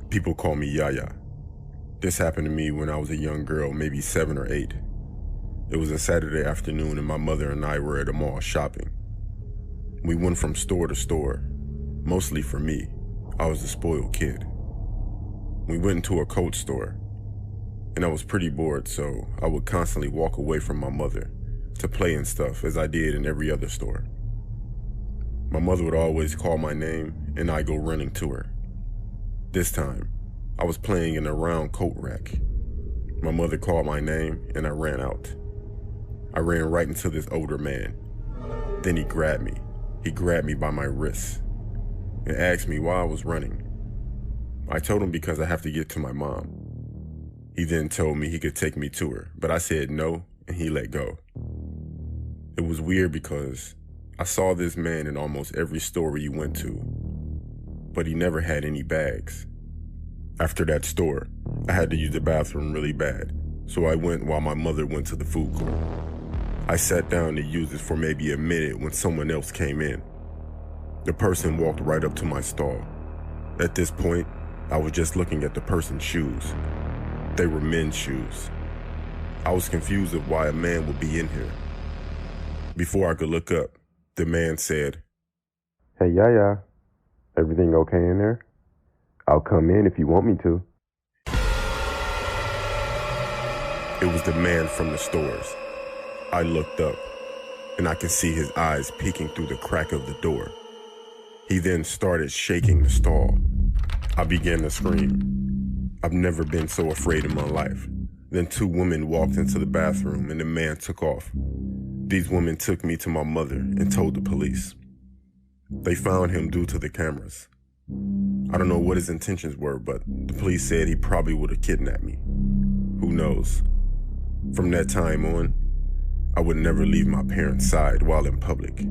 People call me Yaya. This happened to me when I was a young girl, maybe 7 or 8. It was a Saturday afternoon and my mother and I were at a mall shopping. We went from store to store, mostly for me. I was the spoiled kid. We went into a coat store, and I was pretty bored, so I would constantly walk away from my mother to play and stuff as I did in every other store. My mother would always call my name and I'd go running to her. This time, I was playing in a round coat rack. My mother called my name and I ran out. I ran right into this older man. Then he grabbed me. He grabbed me by my wrist and asked me why I was running. I told him because I have to get to my mom. He then told me he could take me to her, but I said no and he let go. It was weird because I saw this man in almost every store he went to, but he never had any bags. After that store, I had to use the bathroom really bad, so I went while my mother went to the food court. I sat down to use it for maybe a minute when someone else came in. The person walked right up to my stall. At this point, I was just looking at the person's shoes. They were men's shoes. I was confused of why a man would be in here. Before I could look up, the man said, "Hey, Yaya, everything okay in there? I'll come in if you want me to." It was the man from the stores. I looked up, and I could see his eyes peeking through the crack of the door. He then started shaking the stall. I began to scream. I've never been so afraid in my life. Then 2 women walked into the bathroom, and the man took off. These women took me to my mother and told the police. They found him due to the cameras. I don't know what his intentions were, but the police said he probably would have kidnapped me. Who knows? From that time on, I would never leave my parents' side while in public.